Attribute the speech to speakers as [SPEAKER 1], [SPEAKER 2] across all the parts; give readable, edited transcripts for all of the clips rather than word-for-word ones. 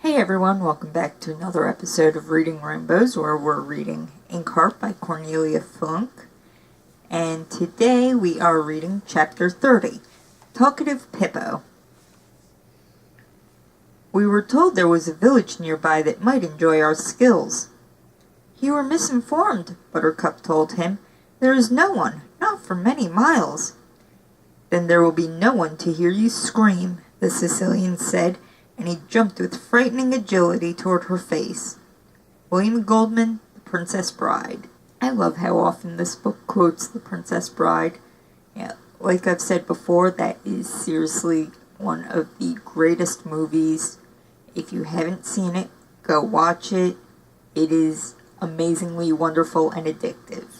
[SPEAKER 1] Hey everyone, welcome back to another episode of Reading Rainbows, where we're reading Inkheart by Cornelia Funke. And today we are reading Chapter 30, Talkative Pippo. We were told there was a village nearby that might enjoy our skills. You were misinformed, Buttercup told him. There is no one, not for many miles. Then there will be no one to hear you scream, the Sicilian said, and he jumped with frightening agility toward her face. William Goldman, The Princess Bride. I love how often this book quotes The Princess Bride. Yeah, like I've said before, that is seriously one of the greatest movies. If you haven't seen it, go watch it. It is amazingly wonderful and addictive.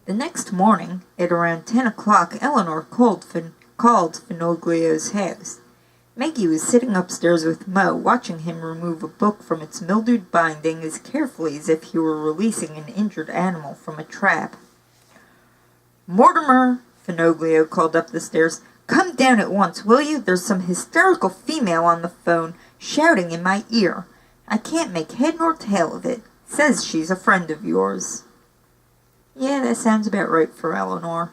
[SPEAKER 1] The next morning, at around 10 o'clock, Eleanor called Finoglio's house. Maggie was sitting upstairs with Mo, watching him remove a book from its mildewed binding as carefully as if he were releasing an injured animal from a trap. "Mortimer," Finoglio called up the stairs, "come down at once, will you? There's some hysterical female on the phone, shouting in my ear. I can't make head nor tail of it. Says she's a friend of yours." Yeah, that sounds about right for Eleanor.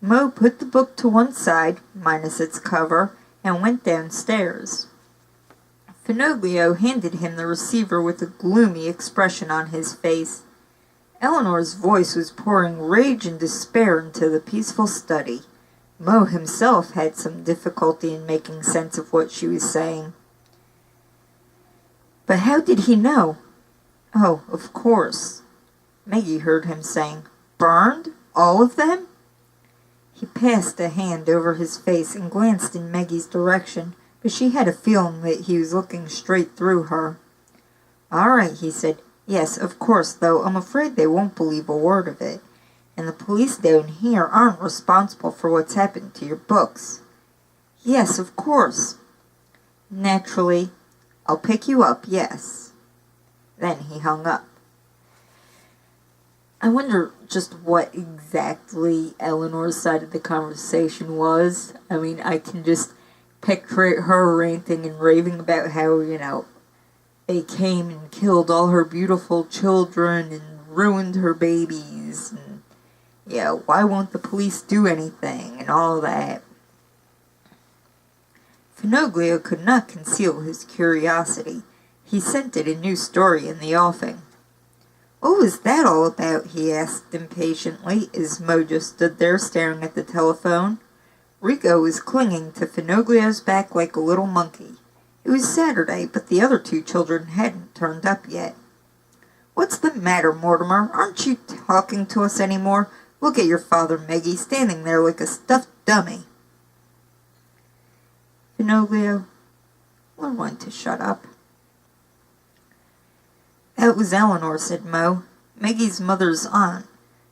[SPEAKER 1] Mo put the book to one side, minus its cover, and went downstairs. Finoglio handed him the receiver with a gloomy expression on his face. Eleanor's voice was pouring rage and despair into the peaceful study. Mo himself had some difficulty in making sense of what she was saying. "But how did he know?" "Oh, of course," Maggie heard him saying. "Burned? All of them?" He passed a hand over his face and glanced in Maggie's direction, but she had a feeling that he was looking straight through her. "All right," he said. "Yes, of course, though I'm afraid they won't believe a word of it. And the police down here aren't responsible for what's happened to your books." "Yes, of course." "Naturally. I'll pick you up, yes." Then he hung up. I wonder just what exactly Eleanor's side of the conversation was. I mean, I can just picture her ranting and raving about how, they came and killed all her beautiful children and ruined her babies. And, why won't the police do anything and all that? Finoglio could not conceal his curiosity. He scented a new story in the offing. "What was that all about?" he asked impatiently, as Mo just stood there staring at the telephone. Rico was clinging to Finoglio's back like a little monkey. It was Saturday, but the other two children hadn't turned up yet. "What's the matter, Mortimer? Aren't you talking to us anymore? Look at your father, Maggie, standing there like a stuffed dummy." Finoglio, we're going to shut up. "That was Eleanor," said Mo. "Maggie's mother's aunt.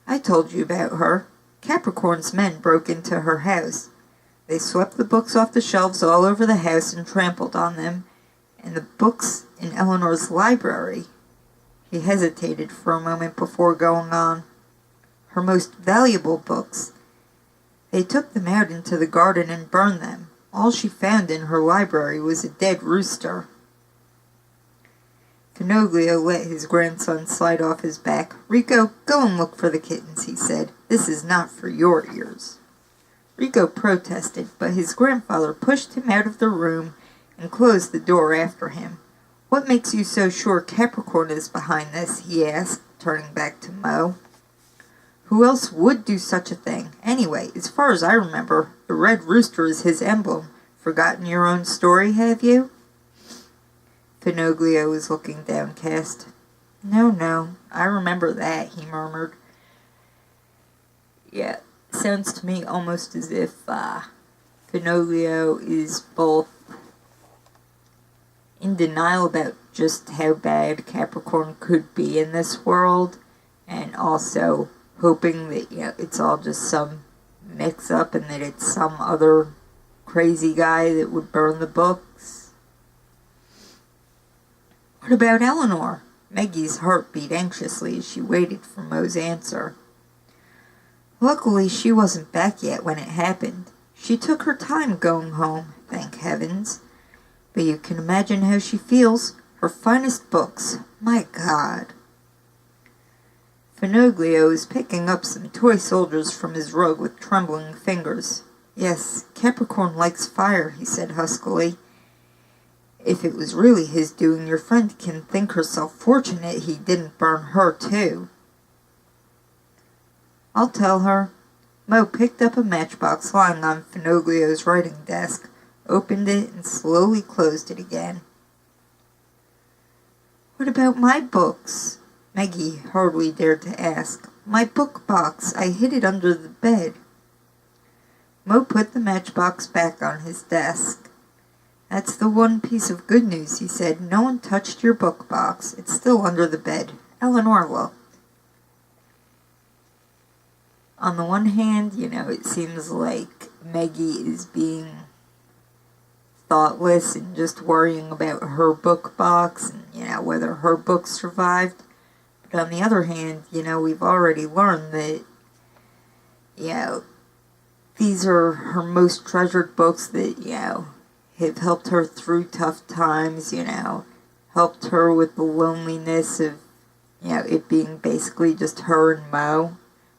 [SPEAKER 1] I told you about her. Capricorn's men broke into her house. They swept the books off the shelves all over the house and trampled on them, and the books in Eleanor's library." He hesitated for a moment before going on. "Her most valuable books. They took them out into the garden and burned them. All she found in her library was a dead rooster." Finoglio let his grandson slide off his back. "Rico, go and look for the kittens," he said. "This is not for your ears." Rico protested, but his grandfather pushed him out of the room and closed the door after him. "What makes you so sure Capricorn is behind this?" he asked, turning back to Mo. "Who else would do such a thing? Anyway, as far as I remember, the red rooster is his emblem. Forgotten your own story, have you?" Finoglio was looking downcast. No, I remember that," he murmured. "Yeah, sounds to me almost as if Finoglio is both in denial about just how bad Capricorn could be in this world, and also hoping that, it's all just some mix-up and that it's some other crazy guy that would burn the books. "What about Eleanor?" Maggie's heart beat anxiously as she waited for Mo's answer. "Luckily, she wasn't back yet when it happened. She took her time going home, thank heavens. But you can imagine how she feels. Her finest books. My God. Finoglio was picking up some toy soldiers from his rug with trembling fingers. Yes, Capricorn likes fire, he said huskily. If it was really his doing, your friend can think herself fortunate he didn't burn her too. I'll tell her. Mo picked up a matchbox lying on Finoglio's writing desk, opened it, and slowly closed it again. What about my books? Maggie hardly dared to ask. My book box. I hid it under the bed. Mo put the matchbox back on his desk. That's the one piece of good news, he said. No one touched your book box. It's still under the bed. Eleanor looked. On the one hand, it seems like Maggie is being thoughtless and just worrying about her book box and, whether her book survived. But on the other hand, we've already learned that, these are her most treasured books that, have helped her through tough times, helped her with the loneliness of, it being basically just her and Mo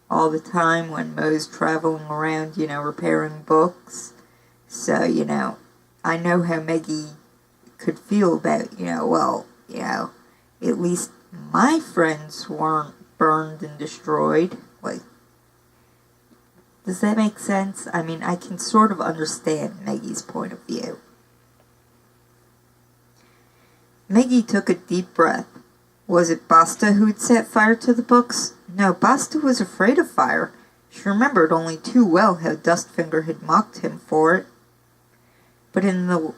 [SPEAKER 1] all the time when Mo's traveling around, repairing books. So, I know how Maggie could feel about, at least my friends weren't burned and destroyed. Like, does that make sense? I mean, I can sort of understand Maggie's point of view. Maggie took a deep breath. Was it Basta who had set fire to the books? No, Basta was afraid of fire. She remembered only too well how Dustfinger had mocked him for it. But in the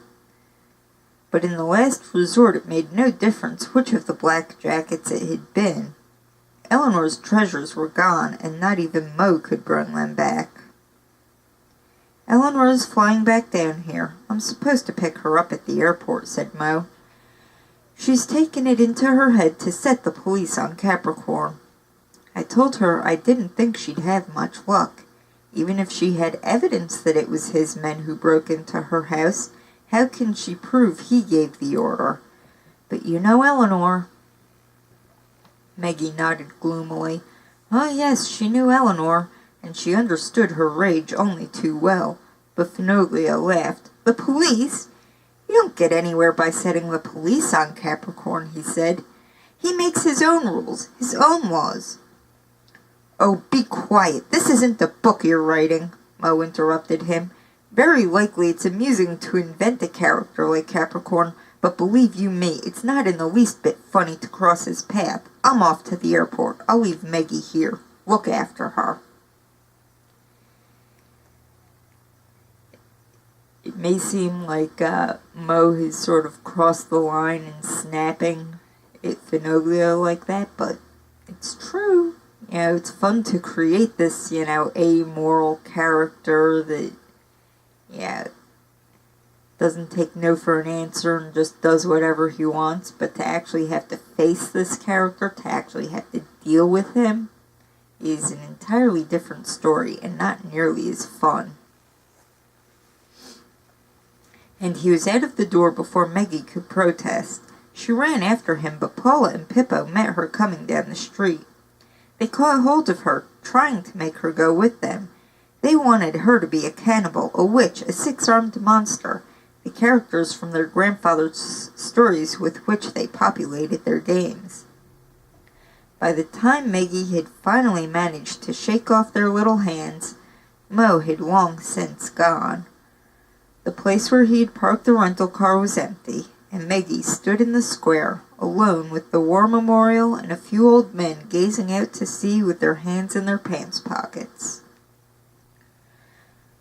[SPEAKER 1] last resort it made no difference which of the black jackets it had been. Eleanor's treasures were gone, and not even Mo could bring them back. Eleanor is flying back down here. I'm supposed to pick her up at the airport, said Mo. She's taken it into her head to set the police on Capricorn. I told her I didn't think she'd have much luck. Even if she had evidence that it was his men who broke into her house, how can she prove he gave the order? But Eleanor. Maggie nodded gloomily. Oh yes, she knew Eleanor, and she understood her rage only too well. But Finoglio laughed. The police? You don't get anywhere by setting the police on Capricorn, he said. He makes his own rules, his own laws. Oh, be quiet. This isn't the book you're writing, Mo interrupted him. Very likely it's amusing to invent a character like Capricorn, but believe you me, it's not in the least bit funny to cross his path. I'm off to the airport. I'll leave Maggie here. Look after her. It may seem like Mo has sort of crossed the line in snapping at Finoglio like that, but it's true. It's fun to create this, amoral character that, doesn't take no for an answer and just does whatever he wants, but to actually have to face this character, to actually have to deal with him, is an entirely different story and not nearly as fun. And he was out of the door before Maggie could protest. She ran after him, but Paula and Pippo met her coming down the street. They caught hold of her, trying to make her go with them. They wanted her to be a cannibal, a witch, a six-armed monster, the characters from their grandfather's stories with which they populated their games. By the time Maggie had finally managed to shake off their little hands, Mo had long since gone. The place where he had parked the rental car was empty, and Maggie stood in the square, alone with the war memorial and a few old men gazing out to sea with their hands in their pants pockets.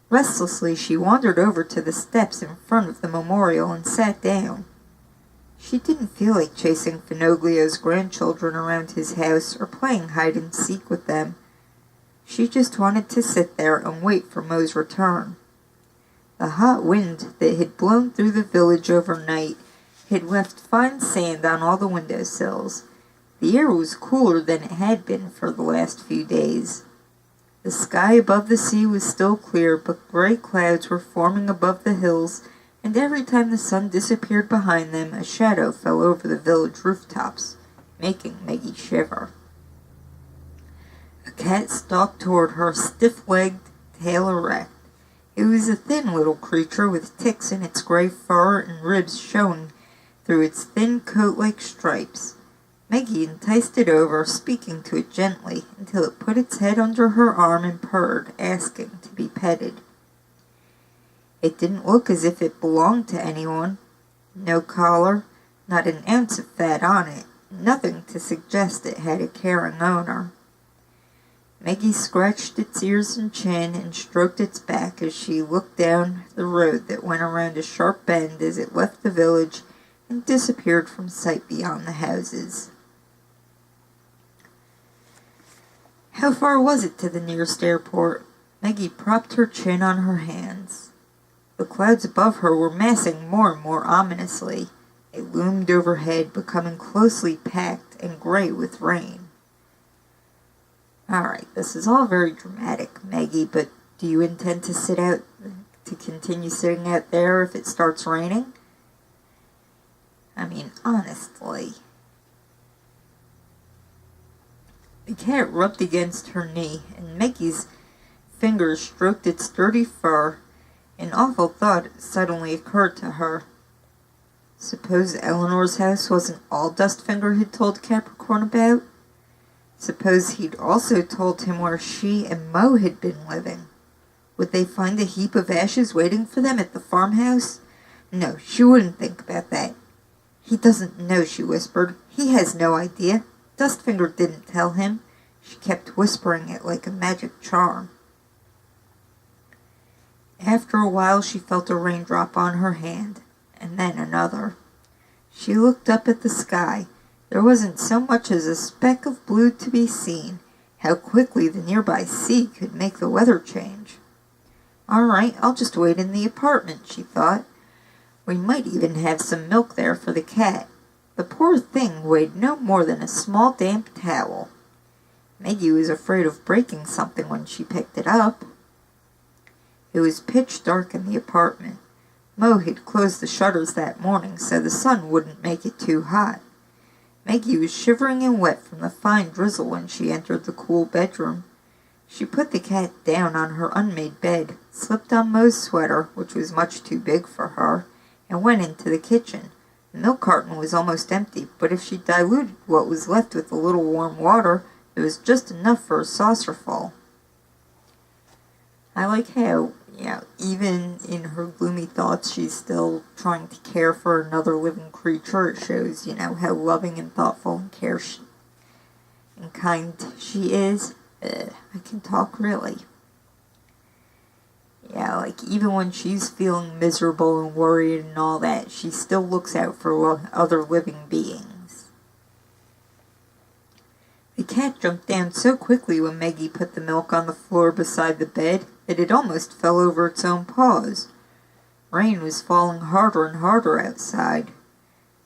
[SPEAKER 1] Restlessly, she wandered over to the steps in front of the memorial and sat down. She didn't feel like chasing Finoglio's grandchildren around his house or playing hide-and-seek with them. She just wanted to sit there and wait for Mo's return. The hot wind that had blown through the village overnight had left fine sand on all the windowsills. The air was cooler than it had been for the last few days. The sky above the sea was still clear, but gray clouds were forming above the hills, and every time the sun disappeared behind them, a shadow fell over the village rooftops, making Maggie shiver. A cat stalked toward her, stiff-legged, tail erect. It was a thin little creature with ticks in its gray fur and ribs showing through its thin coat like stripes. Maggie enticed it over, speaking to it gently, until it put its head under her arm and purred, asking to be petted. It didn't look as if it belonged to anyone. No collar, not an ounce of fat on it, nothing to suggest it had a caring owner. Maggie scratched its ears and chin and stroked its back as she looked down the road that went around a sharp bend as it left the village and disappeared from sight beyond the houses. How far was it to the nearest airport? Maggie propped her chin on her hands. The clouds above her were massing more and more ominously. They loomed overhead, becoming closely packed and gray with rain. All right, this is all very dramatic, Maggie, but do you intend to continue sitting out there if it starts raining? I mean, honestly. The cat rubbed against her knee, and Maggie's fingers stroked its dirty fur. An awful thought suddenly occurred to her. Suppose Eleanor's house wasn't all Dustfinger had told Capricorn about? Suppose he'd also told him where she and Mo had been living. Would they find a heap of ashes waiting for them at the farmhouse? No, she wouldn't think about that. He doesn't know, she whispered. He has no idea. Dustfinger didn't tell him. She kept whispering it like a magic charm. After a while she felt a raindrop on her hand, and then another. She looked up at the sky. There wasn't so much as a speck of blue to be seen. How quickly the nearby sea could make the weather change. All right, I'll just wait in the apartment, she thought. We might even have some milk there for the cat. The poor thing weighed no more than a small damp towel. Maggie was afraid of breaking something when she picked it up. It was pitch dark in the apartment. Mo had closed the shutters that morning so the sun wouldn't make it too hot. Maggie was shivering and wet from the fine drizzle when she entered the cool bedroom. She put the cat down on her unmade bed, slipped on Mo's sweater, which was much too big for her, and went into the kitchen. The milk carton was almost empty, but if she diluted what was left with a little warm water, there was just enough for a saucerful. I like how, even in her gloomy thoughts, she's still trying to care for another living creature. It shows, how loving and thoughtful and kind she is. I can talk, really. Yeah, even when she's feeling miserable and worried and all that, she still looks out for other living beings. The cat jumped down so quickly when Maggie put the milk on the floor beside the bed that it almost fell over its own paws. Rain was falling harder and harder outside.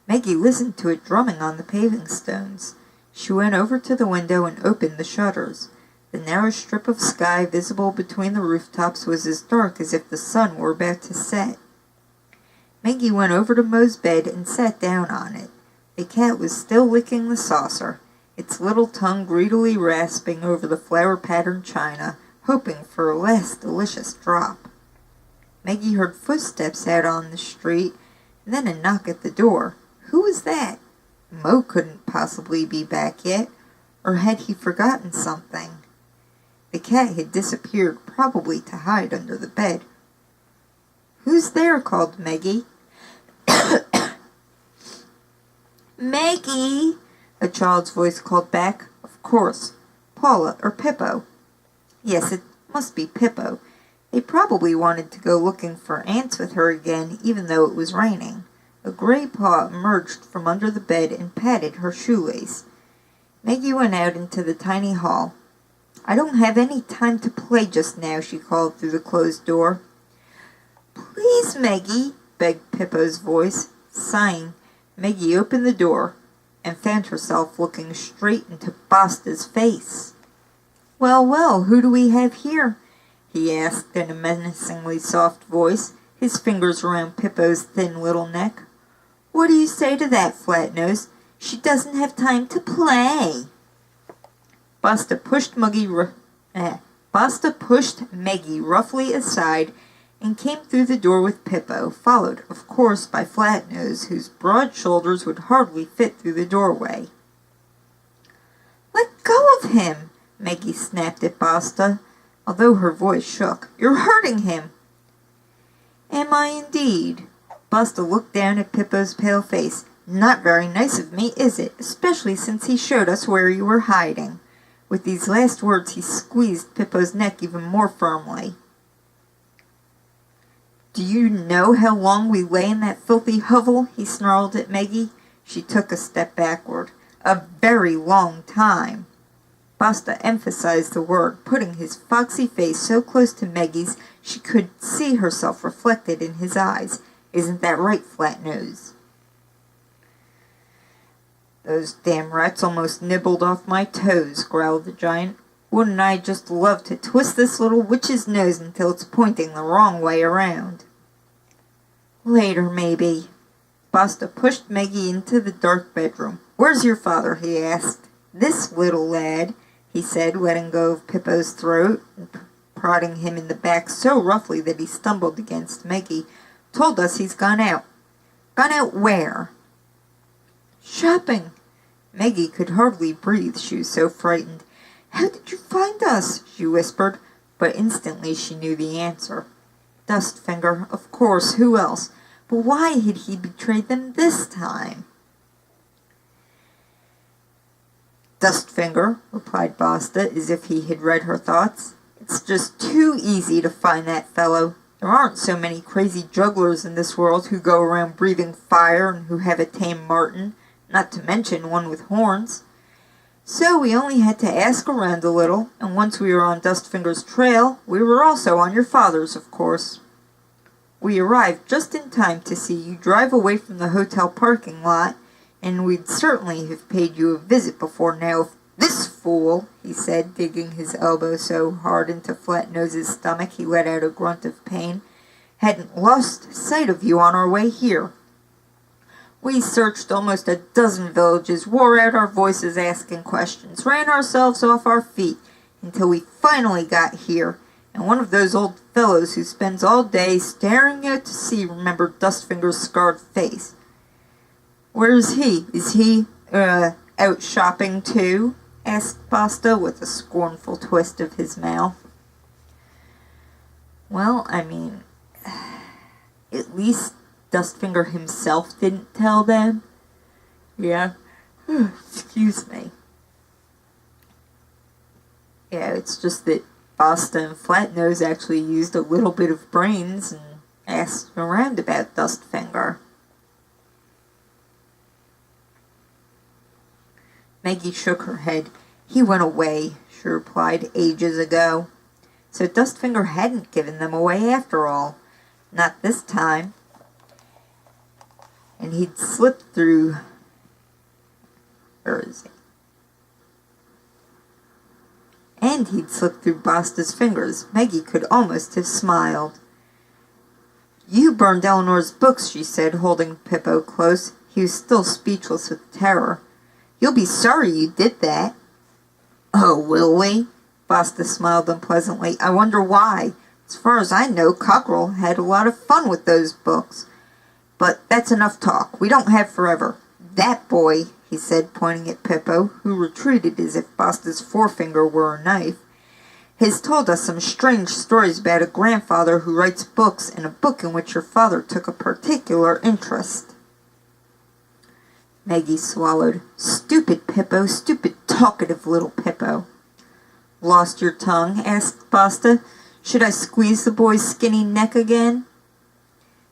[SPEAKER 1] Maggie listened to it drumming on the paving stones. She went over to the window and opened the shutters. The narrow strip of sky visible between the rooftops was as dark as if the sun were about to set. Maggie went over to Mo's bed and sat down on it. The cat was still licking the saucer, its little tongue greedily rasping over the flower-patterned china, hoping for a last delicious drop. Maggie heard footsteps out on the street, and then a knock at the door. Who was that? Mo couldn't possibly be back yet, or had he forgotten something? The cat had disappeared, probably to hide under the bed. "Who's there?" called Maggie. "Maggie!" a child's voice called back. Of course, Paula or Pippo. Yes, it must be Pippo. They probably wanted to go looking for ants with her again, even though it was raining. A gray paw emerged from under the bed and patted her shoelace. Maggie went out into the tiny hall. "I don't have any time to play just now," she called through the closed door. "Please, Maggie," begged Pippo's voice. Sighing, Maggie opened the door and found herself looking straight into Basta's face. "Well, well, who do we have here?" he asked in a menacingly soft voice, his fingers around Pippo's thin little neck. "What do you say to that, Flatnose? She doesn't have time to play." Basta pushed Meggie roughly aside and came through the door with Pippo, followed, of course, by Flatnose, whose broad shoulders would hardly fit through the doorway. "Let go of him!" Meggie snapped at Basta, although her voice shook. "You're hurting him!" "Am I indeed?" Basta looked down at Pippo's pale face. "Not very nice of me, is it? Especially since he showed us where you were hiding." With these last words he squeezed Pippo's neck even more firmly. "Do you know how long we lay in that filthy hovel?" he snarled at Meggie. She took a step backward. "A very long time." Basta emphasized the word, putting his foxy face so close to Meggie's she could see herself reflected in his eyes. "Isn't that right, Flatnose?" "Those damn rats almost nibbled off my toes," growled the giant. "Wouldn't I just love to twist this little witch's nose until it's pointing the wrong way around?" "Later, maybe." Basta pushed Meggie into the dark bedroom. "Where's your father?" he asked. "This little lad," he said, letting go of Pippo's throat and prodding him in the back so roughly that he stumbled against Meggie, "told us he's gone out." "Gone out where?" "Shopping." Meggie could hardly breathe, she was so frightened. "How did you find us?" she whispered, but instantly she knew the answer. Dustfinger, of course, who else? But why had he betrayed them this time? "Dustfinger," replied Basta, as if he had read her thoughts. "It's just too easy to find that fellow. There aren't so many crazy jugglers in this world who go around breathing fire and who have a tame marten, not to mention one with horns. So we only had to ask around a little, and once we were on Dustfinger's trail, we were also on your father's, of course. We arrived just in time to see you drive away from the hotel parking lot, and we'd certainly have paid you a visit before now if this fool," he said, digging his elbow so hard into Flatnose's stomach he let out a grunt of pain, "hadn't lost sight of you on our way here. We searched almost a dozen villages, wore out our voices asking questions, ran ourselves off our feet, until we finally got here, and one of those old fellows who spends all day staring out to sea remembered Dustfinger's scarred face." "Where is he? Is he, out shopping too?" asked Basta with a scornful twist of his mouth. "Well, I mean, at least Dustfinger himself didn't tell them." "Yeah, excuse me." "Yeah, it's just that Basta and Flatnose actually used a little bit of brains and asked around about Dustfinger." Meggie shook her head. "He went away," she replied, "ages ago." So Dustfinger hadn't given them away after all. Not this time. And he'd slipped through... Where is he? And he'd slipped through Basta's fingers. Meggie could almost have smiled. "You burned Eleanor's books," she said, holding Pippo close. He was still speechless with terror. "You'll be sorry you did that." "Oh, will we?" Basta smiled unpleasantly. "I wonder why. As far as I know, Cockerel had a lot of fun with those books. But that's enough talk. We don't have forever. That boy," he said, pointing at Pippo, who retreated as if Basta's forefinger were a knife, "has told us some strange stories about a grandfather who writes books, and a book in which your father took a particular interest." Meggie swallowed. "Stupid Pippo, stupid talkative little Pippo." "Lost your tongue?" asked Basta. "Should I squeeze the boy's skinny neck again?"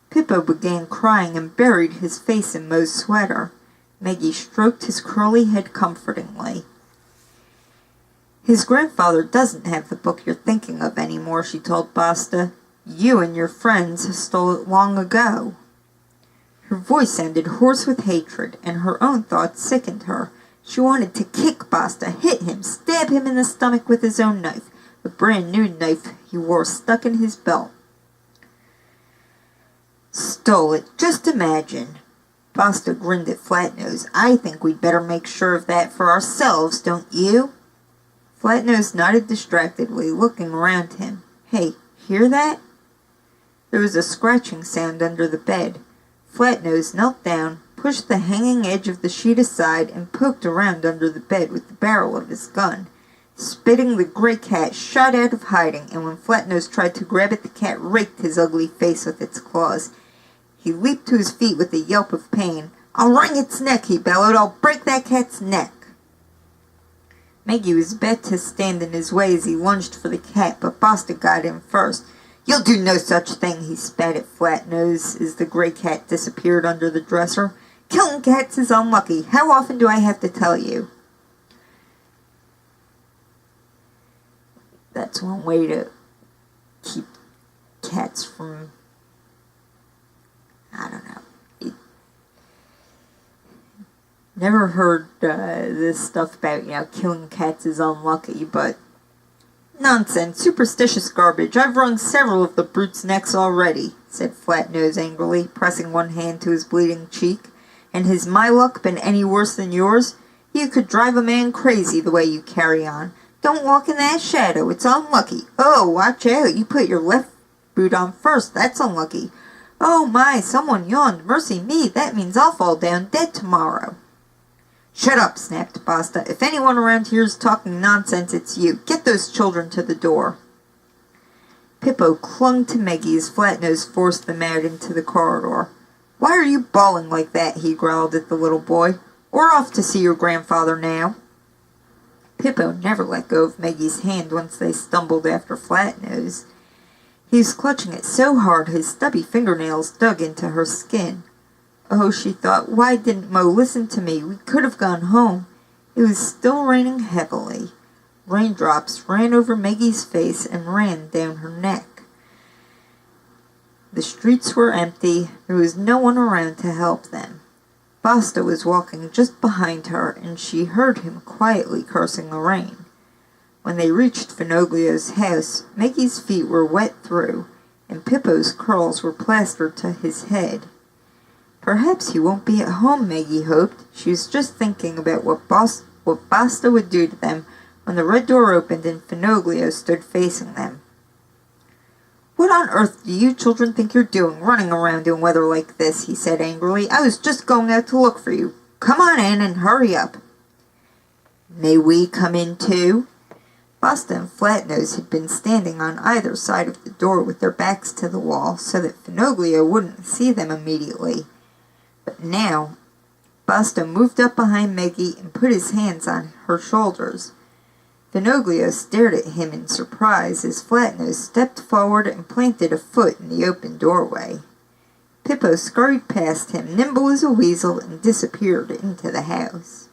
[SPEAKER 1] Pippo began crying and buried his face in Mo's sweater. Meggie stroked his curly head comfortingly. "His grandfather doesn't have the book you're thinking of anymore," she told Basta. "You and your friends stole it long ago." Her voice sounded hoarse with hatred, and her own thoughts sickened her. She wanted to kick Basta, hit him, stab him in the stomach with his own knife, a brand new knife he wore stuck in his belt. Stole it, just imagine. Basta grinned at Flatnose. I think we'd better make sure of that for ourselves, don't you? Flatnose nodded distractedly, looking around him. Hey, hear that? There was a scratching sound under the bed. Flatnose knelt down, pushed the hanging edge of the sheet aside, and poked around under the bed with the barrel of his gun. Spitting, the gray cat shot out of hiding, and when Flatnose tried to grab it, the cat raked his ugly face with its claws. He leaped to his feet with a yelp of pain. I'll wring its neck, he bellowed. I'll break that cat's neck. Maggie was about to stand in his way as he lunged for the cat, but Basta got him first. You'll do no such thing, he spat at Flatnose as the gray cat disappeared under the dresser. Killing cats is unlucky. How often do I have to tell you? That's one way to keep cats from, I don't know. Never heard this stuff about, killing cats is unlucky, but nonsense, superstitious garbage. I've wrung several of the brutes' necks already, said Flatnose angrily, pressing one hand to his bleeding cheek. And has my luck been any worse than yours? You could drive a man crazy the way you carry on. Don't walk in that shadow, it's unlucky. Oh, watch out, you put your left boot on first, that's unlucky. Oh my, someone yawned. Mercy me, that means I'll fall down dead tomorrow. Shut up, snapped Basta. If anyone around here is talking nonsense, it's you. Get those children to the door. Pippo clung to Meggie as Flatnose forced them out into the corridor. Why are you bawling like that? He growled at the little boy. We're off to see your grandfather now. Pippo never let go of Maggie's hand once they stumbled after Flatnose. He was clutching it so hard his stubby fingernails dug into her skin. Oh, she thought, why didn't Mo listen to me? We could have gone home. It was still raining heavily. Raindrops ran over Maggie's face and ran down her neck. The streets were empty. There was no one around to help them. Basta was walking just behind her, and she heard him quietly cursing the rain. When they reached Finoglio's house, Maggie's feet were wet through, and Pippo's curls were plastered to his head. Perhaps he won't be at home, Maggie hoped. She was just thinking about what Basta would do to them when the red door opened and Finoglio stood facing them. What on earth do you children think you're doing, running around in weather like this? He said angrily. I was just going out to look for you. Come on in and hurry up. May we come in too? Basta and Flatnose had been standing on either side of the door with their backs to the wall so that Finoglio wouldn't see them immediately. But now, Basta moved up behind Maggie and put his hands on her shoulders. Finoglio stared at him in surprise as Flatnose stepped forward and planted a foot in the open doorway. Pippo scurried past him, nimble as a weasel, and disappeared into the house.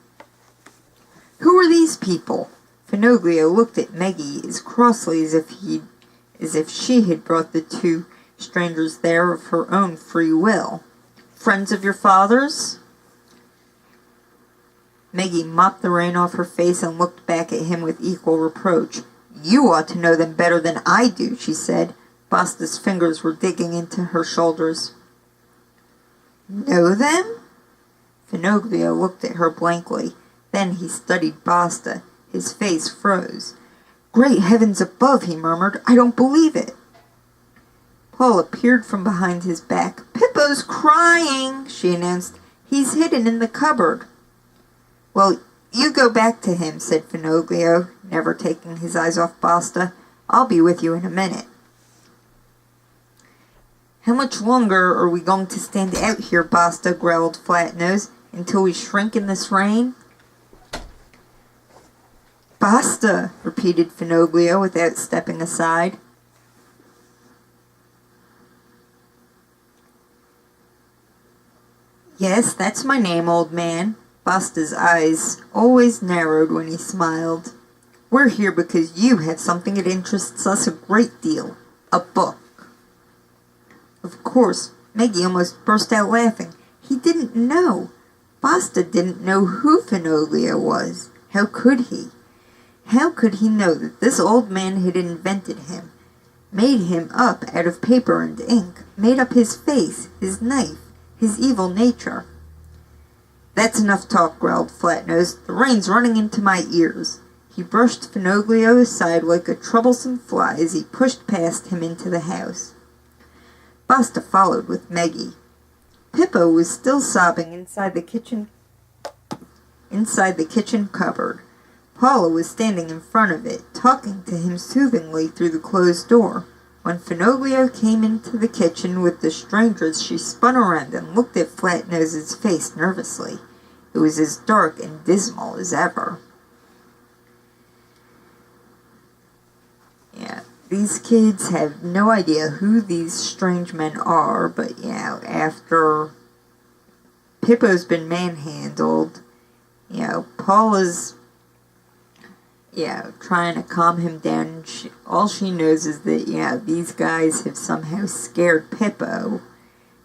[SPEAKER 1] Who are these people? Finoglio looked at Maggie as crossly as if she had brought the two strangers there of her own free will. Friends of your father's? Maggie mopped the rain off her face and looked back at him with equal reproach. You ought to know them better than I do, she said. Basta's fingers were digging into her shoulders. Know them? Finoglio looked at her blankly. Then he studied Basta. His face froze. Great heavens above, he murmured. I don't believe it. Paul appeared from behind his back. Pippo's crying, she announced. He's hidden in the cupboard. Well, you go back to him, said Finoglio, never taking his eyes off Basta. I'll be with you in a minute. How much longer are we going to stand out here, Basta, growled Flatnose, until we shrink in this rain? Basta, repeated Finoglio without stepping aside. Yes, that's my name, old man. Basta's eyes always narrowed when he smiled. We're here because you have something that interests us a great deal. A book. Of course, Maggie almost burst out laughing. He didn't know. Basta didn't know who Finoglio was. How could he? How could he know that this old man had invented him, made him up out of paper and ink, made up his face, his knife, his evil nature? "That's enough talk," growled Flatnose. "The rain's running into my ears." He brushed Finoglio aside like a troublesome fly as he pushed past him into the house. Basta followed with Meggie. Pippo was still sobbing inside the kitchen cupboard. Paula was standing in front of it, talking to him soothingly through the closed door. When Finoglio came into the kitchen with the strangers, she spun around and looked at Flatnose's face nervously. It was as dark and dismal as ever. Yeah, these kids have no idea who these strange men are, but after Pippo's been manhandled, Paula's trying to calm him down. All she knows is that, these guys have somehow scared Pippo.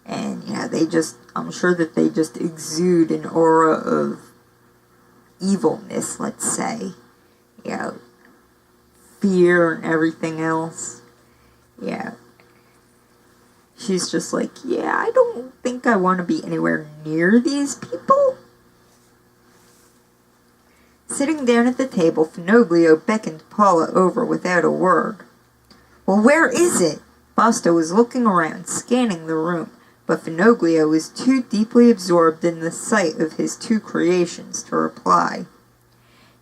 [SPEAKER 1] And, I'm sure that they just exude an aura of evilness, let's say. Fear and everything else. She's just like, I don't think I want to be anywhere near these people. Sitting down at the table, Finoglio beckoned Paula over without a word. "Well, where is it?" Basta was looking around, scanning the room, but Finoglio was too deeply absorbed in the sight of his two creations to reply.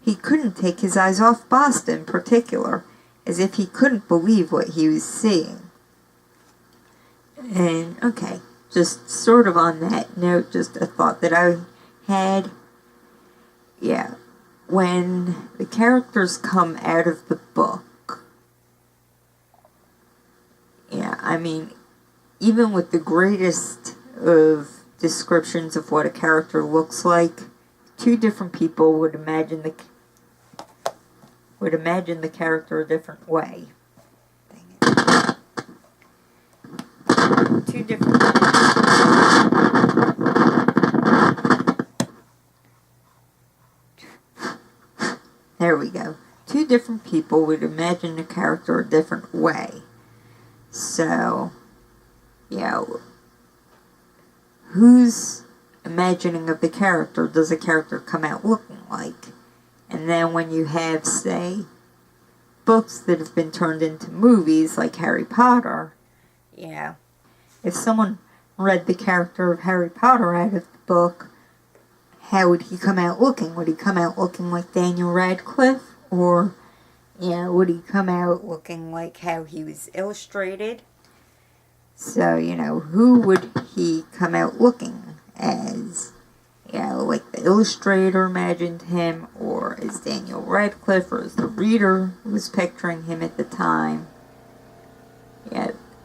[SPEAKER 1] He couldn't take his eyes off Basta in particular, as if he couldn't believe what he was seeing. And, just sort of on that note, just a thought that I had. When the characters come out of the book, even with the greatest of descriptions of what a character looks like, two different people would imagine the character a different way. Dang it. Two different. There we go. Two different people would imagine a character a different way. So, whose imagining of the character does a character come out looking like? And then when you have, say, books that have been turned into movies like Harry Potter, if someone read the character of Harry Potter out of the book, how would he come out looking? Would he come out looking like Daniel Radcliffe? Or, would he come out looking like how he was illustrated? So, who would he come out looking as? Like the illustrator imagined him, or as Daniel Radcliffe, or as the reader was picturing him at the time?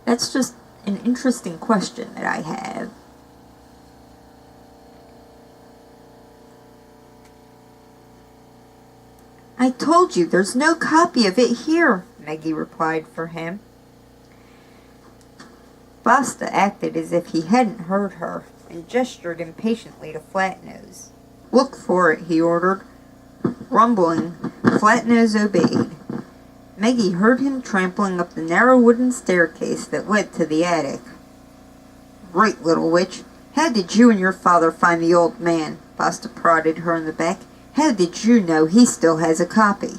[SPEAKER 1] That's just an interesting question that I have. "I told you, there's no copy of it here," Meggie replied for him. Basta acted as if he hadn't heard her, and gestured impatiently to Flatnose. "Look for it," he ordered. Rumbling, Flatnose obeyed. Meggie heard him trampling up the narrow wooden staircase that led to the attic. "Right, little witch. How did you and your father find the old man?" Basta prodded her in the back. "How did you know he still has a copy?"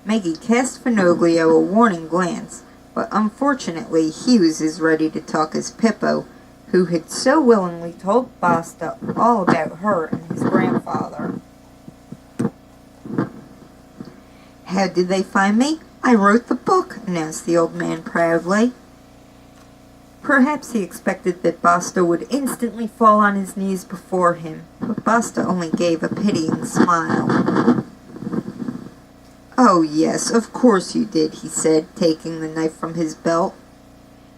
[SPEAKER 1] Meggie cast Finoglio a warning glance, but unfortunately he was as ready to talk as Pippo, who had so willingly told Basta all about her and his grandfather. "How did they find me? I wrote the book," announced the old man proudly. Perhaps he expected that Basta would instantly fall on his knees before him, but Basta only gave a pitying smile. "Oh, yes, of course you did," he said, taking the knife from his belt.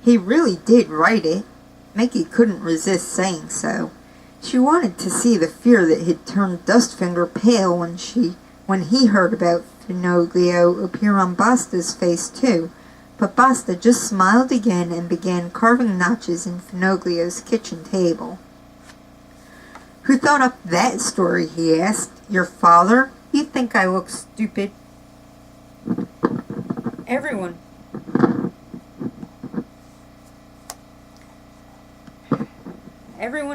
[SPEAKER 1] He really did write it. Mickey couldn't resist saying so. She wanted to see the fear that had turned Dustfinger pale when he heard about Finoglio appear on Basta's face too. But Basta just smiled again and began carving notches in Finoglio's kitchen table. "Who thought up that story?" he asked. "Your father? You think I look stupid?" Everyone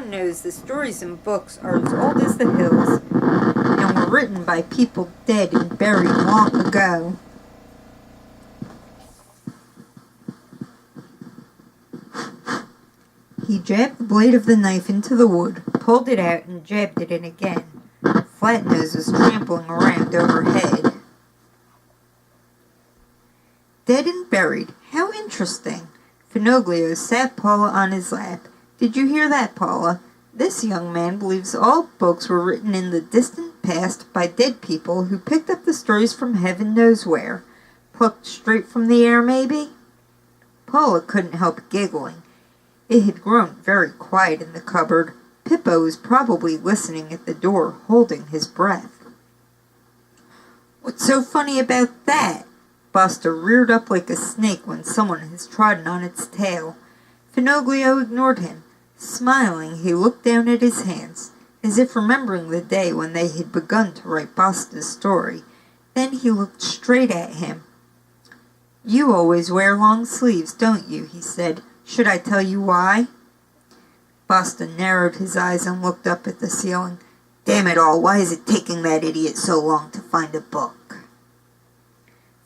[SPEAKER 1] knows the stories in books are as old as the hills and were written by people dead and buried long ago. He jabbed the blade of the knife into the wood, pulled it out, and jabbed it in again. Flatnose was trampling around overhead. Dead and buried. How interesting. Finoglio sat Paula on his lap. "Did you hear that, Paula? This young man believes all books were written in the distant past by dead people who picked up the stories from heaven knows where. Plucked straight from the air, maybe?" Paula couldn't help giggling. It had grown very quiet in the cupboard. Pippo was probably listening at the door, holding his breath. "What's so funny about that?" Basta reared up like a snake when someone has trodden on its tail. Finoglio ignored him. Smiling, he looked down at his hands, as if remembering the day when they had begun to write Basta's story. Then he looked straight at him. "You always wear long sleeves, don't you?" he said. "Should I tell you why?" Basta narrowed his eyes and looked up at the ceiling. "Damn it all, why is it taking that idiot so long to find a book?"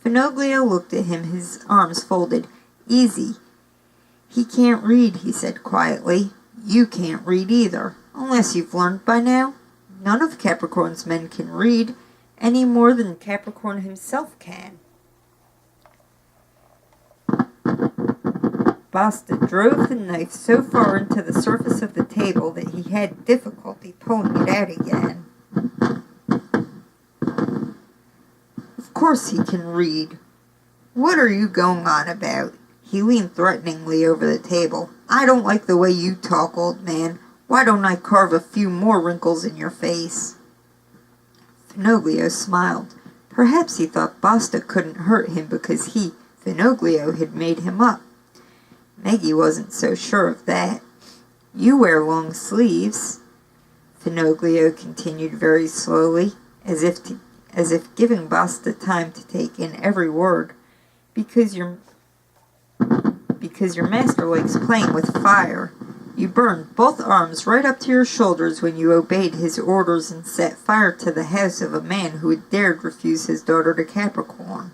[SPEAKER 1] Finoglio looked at him, his arms folded. "Easy. He can't read," he said quietly. "You can't read either, unless you've learned by now. None of Capricorn's men can read, any more than Capricorn himself can." Basta drove the knife so far into the surface of the table that he had difficulty pulling it out again. "Of course he can read. What are you going on about?" He leaned threateningly over the table. "I don't like the way you talk, old man. Why don't I carve a few more wrinkles in your face?" Finoglio smiled. Perhaps he thought Basta couldn't hurt him because he, Finoglio, had made him up. Maggie wasn't so sure of that. "You wear long sleeves," Finoglio continued very slowly, as if giving Basta time to take in every word, because your master likes playing with fire. You burned both arms right up to your shoulders when you obeyed his orders and set fire to the house of a man who had dared refuse his daughter to Capricorn.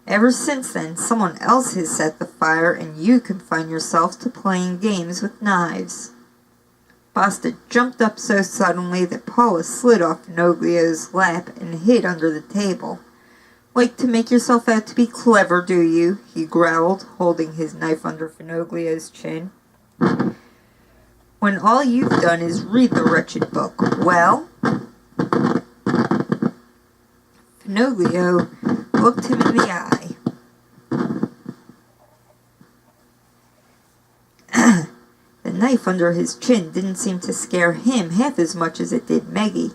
[SPEAKER 1] Ever since then, someone else has set the fire, and you confine yourself to playing games with knives." Basta jumped up so suddenly that Paula slid off Finoglio's lap and hid under the table. "Like to make yourself out to be clever, do you?" he growled, holding his knife under Finoglio's chin. "When all you've done is read the wretched book. Well?" Finoglio looked him in the eye. The knife under his chin didn't seem to scare him half as much as it did Maggie.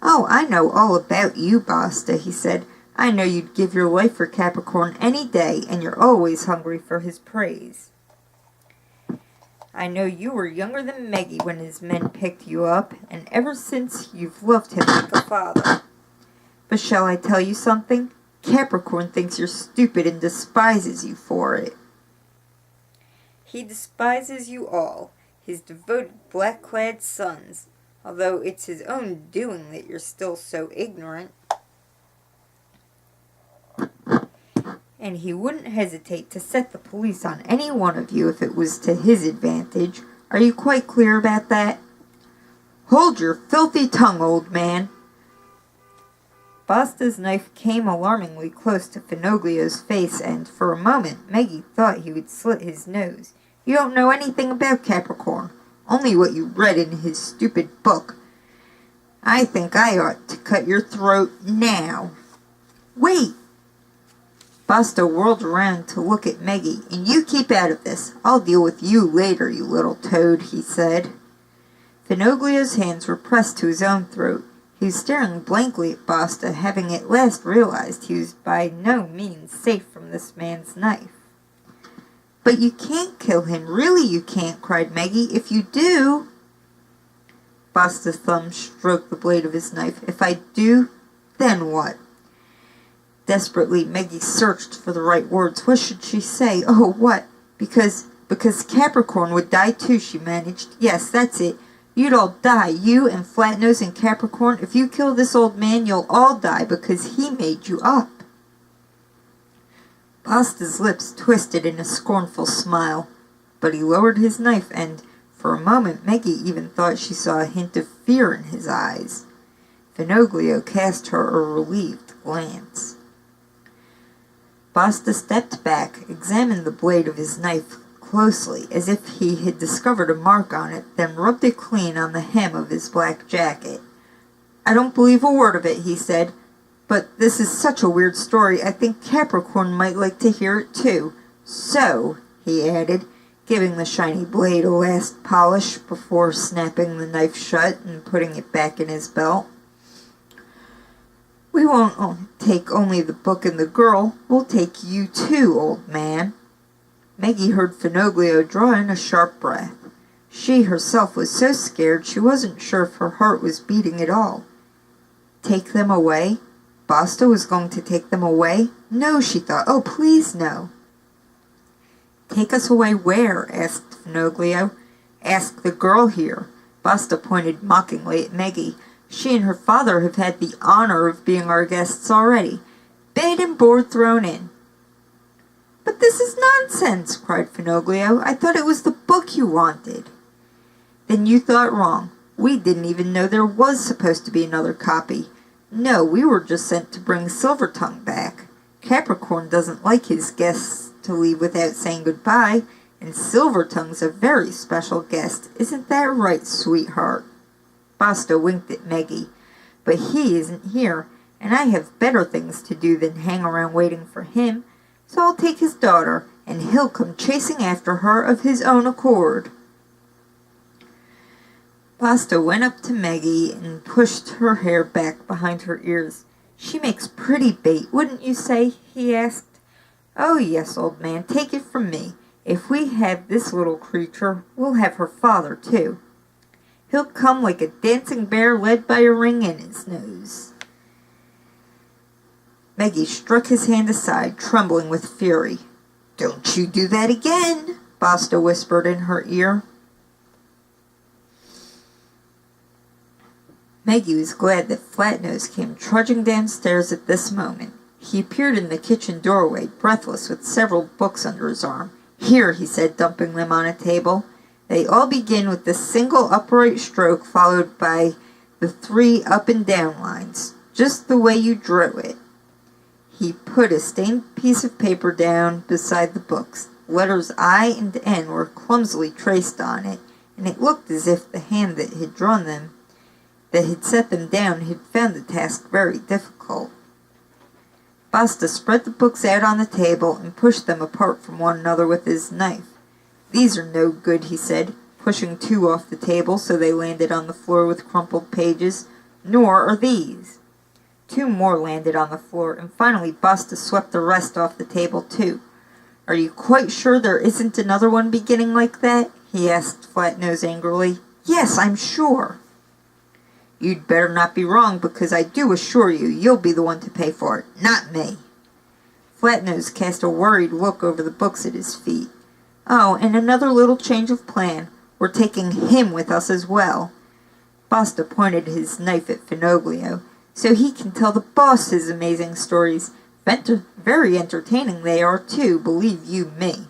[SPEAKER 1] "Oh, I know all about you, Basta," he said. "I know you'd give your life for Capricorn any day, and you're always hungry for his praise. I know you were younger than Maggie when his men picked you up, and ever since you've loved him like a father. But shall I tell you something? Capricorn thinks you're stupid and despises you for it." "He despises you all, his devoted black-clad sons, although it's his own doing that you're still so ignorant. And he wouldn't hesitate to set the police on any one of you if it was to his advantage. Are you quite clear about that?" "Hold your filthy tongue, old man." Basta's knife came alarmingly close to Finoglio's face, and for a moment Maggie thought he would slit his nose. "You don't know anything about Capricorn, only what you read in his stupid book. I think I ought to cut your throat now." "Wait!" Basta whirled around to look at Maggie. "And you keep out of this. I'll deal with you later, you little toad," he said. Finoglio's hands were pressed to his own throat. He was staring blankly at Basta, having at last realized he was by no means safe from this man's knife. "But you can't kill him, really you can't," cried Maggie. "If you do—" Basta's thumb stroked the blade of his knife. If I do, then what? Desperately, Maggie searched for the right words. What should she say? Oh, what? Because Capricorn would die too, she managed. Yes, that's it. You'd all die, you and Flatnose and Capricorn. If you kill this old man, you'll all die because he made you up. Basta's lips twisted in a scornful smile, but he lowered his knife, and for a moment Maggie even thought she saw a hint of fear in his eyes. Finoglio cast her a relieved glance. Basta stepped back, examined the blade of his knife closely, as if he had discovered a mark on it, then rubbed it clean on the hem of his black jacket. I don't believe a word of it, he said, but this is such a weird story, I think Capricorn might like to hear it too. So, he added, giving the shiny blade a last polish before snapping the knife shut and putting it back in his belt. We won't take only the book and the girl, we'll take you too, old man. Maggie heard Finoglio draw in a sharp breath. She herself was so scared she wasn't sure if her heart was beating at all. Take them away? Basta was going to take them away? No, she thought. Oh, please no. Take us away where? Asked Finoglio. Ask the girl here. Basta pointed mockingly at Maggie. She and her father have had the honor of being our guests already. Bed and board thrown in. But this is nonsense, cried Finoglio. I thought it was the book you wanted. Then you thought wrong. We didn't even know there was supposed to be another copy. No, we were just sent to bring Silvertongue back. Capricorn doesn't like his guests to leave without saying goodbye, and Silvertongue's a very special guest. Isn't that right, sweetheart? Basta winked at Maggie. But he isn't here, and I have better things to do than hang around waiting for him. So I'll take his daughter, and he'll come chasing after her of his own accord. Basta went up to Maggie and pushed her hair back behind her ears. She makes pretty bait, wouldn't you say? He asked. Oh, yes, old man, take it from me. If we have this little creature, we'll have her father, too. He'll come like a dancing bear led by a ring in his nose. Maggie struck his hand aside, trembling with fury. Don't you do that again, Basta whispered in her ear. Maggie was glad that Flatnose came trudging downstairs at this moment. He appeared in the kitchen doorway, breathless, with several books under his arm. Here, he said, dumping them on a table. They all begin with the single upright stroke followed by the 3 up and down lines, just the way you drew it. He put a stained piece of paper down beside the books. Letters I and N were clumsily traced on it, and it looked as if the hand that had drawn them, that had set them down, had found the task very difficult. Basta spread the books out on the table and pushed them apart from one another with his knife. These are no good, he said, pushing 2 off the table so they landed on the floor with crumpled pages. Nor are these. 2 more landed on the floor, and finally Basta swept the rest off the table too. Are you quite sure there isn't another one beginning like that? He asked Flatnose angrily. Yes, I'm sure. You'd better not be wrong, because I do assure you you'll be the one to pay for it, not me. Flatnose cast a worried look over the books at his feet. Oh, and another little change of plan. We're taking him with us as well. Basta pointed his knife at Finoglio. So he can tell the boss his amazing stories. Very entertaining they are, too, believe you me.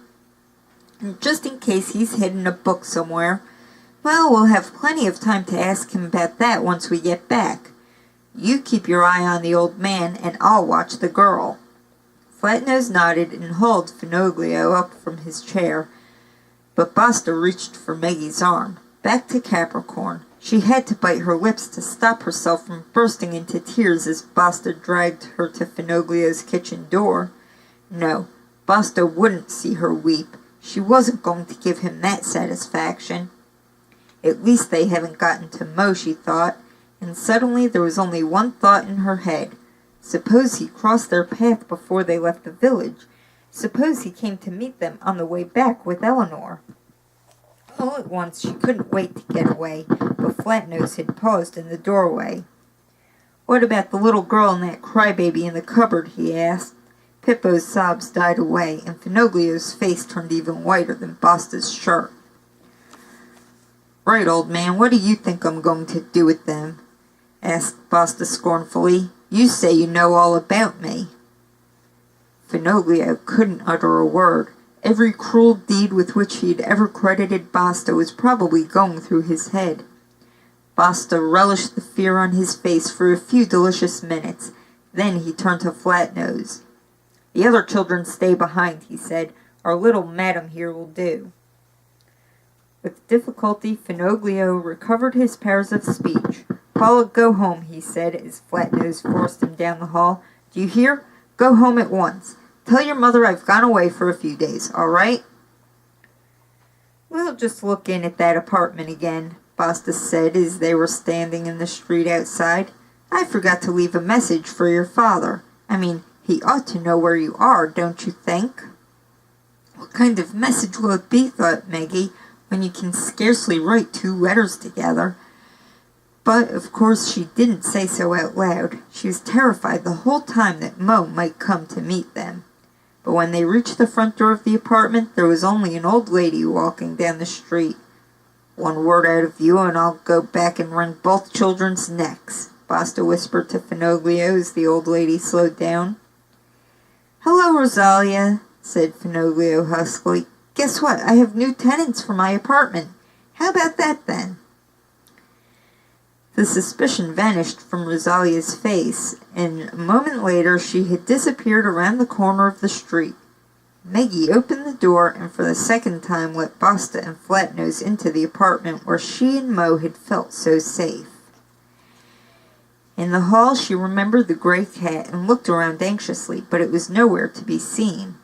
[SPEAKER 1] And just in case he's hidden a book somewhere, well, we'll have plenty of time to ask him about that once we get back. You keep your eye on the old man, and I'll watch the girl. Flatnose nodded and hauled Finoglio up from his chair, but Basta reached for Maggie's arm. Back to Capricorn. She had to bite her lips to stop herself from bursting into tears as Basta dragged her to Finoglio's kitchen door. No, Basta wouldn't see her weep. She wasn't going to give him that satisfaction. At least they haven't gotten to Mo, she thought, and suddenly there was only one thought in her head. Suppose he crossed their path before they left the village. Suppose he came to meet them on the way back with Eleanor. All at once she couldn't wait to get away, but Flatnose had paused in the doorway. "What about the little girl and that crybaby in the cupboard?" he asked. Pippo's sobs died away, and Finoglio's face turned even whiter than Basta's shirt. "Right, old man, what do you think I'm going to do with them?" asked Basta scornfully. "You say you know all about me." Finoglio couldn't utter a word. Every cruel deed with which he had ever credited Basta was probably going through his head. Basta relished the fear on his face for a few delicious minutes. Then he turned to Flatnose. "The other children stay behind," he said. "Our little madam here will do." With difficulty, Finoglio recovered his powers of speech. "Paula, go home," he said, as Flatnose forced him down the hall. "Do you hear? Go home at once. Tell your mother I've gone away for a few days, all right?" "We'll just look in at that apartment again," Basta said as they were standing in the street outside. "I forgot to leave a message for your father. I mean, he ought to know where you are, don't you think?" "What kind of message will it be," thought Maggie, "when you can scarcely write 2 letters together?" But, of course, she didn't say so out loud. She was terrified the whole time that Mo might come to meet them. But when they reached the front door of the apartment, there was only an old lady walking down the street. "One word out of you, and I'll go back and wring both children's necks," Basta whispered to Finoglio as the old lady slowed down. "Hello, Rosalia," said Finoglio huskily. "Guess what? I have new tenants for my apartment. How about that, then?" The suspicion vanished from Rosalia's face, and a moment later she had disappeared around the corner of the street. Maggie opened the door and for the second time let Basta and Flatnose into the apartment where she and Mo had felt so safe. In the hall she remembered the gray cat and looked around anxiously, but it was nowhere to be seen.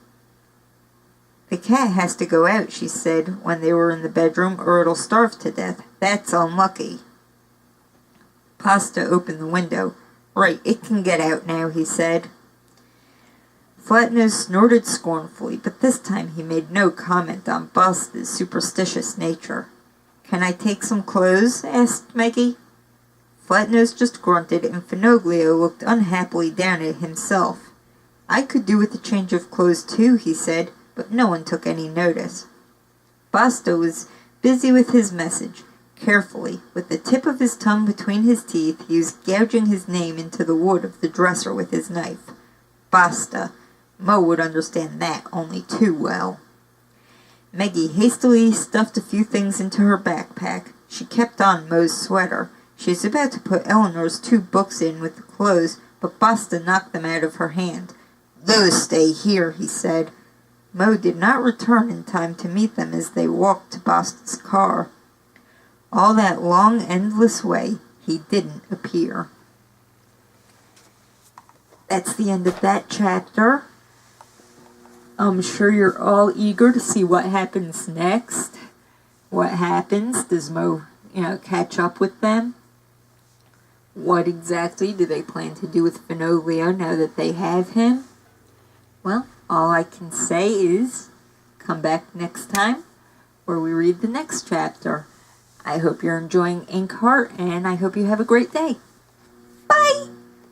[SPEAKER 1] "The cat has to go out," she said when they were in the bedroom, "or it'll starve to death. That's unlucky." Basta opened the window. "Right, it can get out now," he said. Flatnose snorted scornfully, but this time he made no comment on Basta's superstitious nature. "Can I take some clothes?" asked Maggie. Flatnose just grunted, and Finoglio looked unhappily down at himself. "I could do with a change of clothes too," he said, but no one took any notice. Basta was busy with his message. Carefully, with the tip of his tongue between his teeth, he was gouging his name into the wood of the dresser with his knife. Basta. Mo would understand that only too well. Maggie hastily stuffed a few things into her backpack. She kept on Mo's sweater. She was about to put Eleanor's 2 books in with the clothes, but Basta knocked them out of her hand. "Those stay here," he said. Mo did not return in time to meet them as they walked to Basta's car. All that long, endless way, he didn't appear. That's the end of that chapter. I'm sure you're all eager to see what happens next. What happens? Does Mo, catch up with them? What exactly do they plan to do with Finoglio now that they have him? Well, all I can say is come back next time where we read the next chapter. I hope you're enjoying Inkheart, and I hope you have a great day. Bye!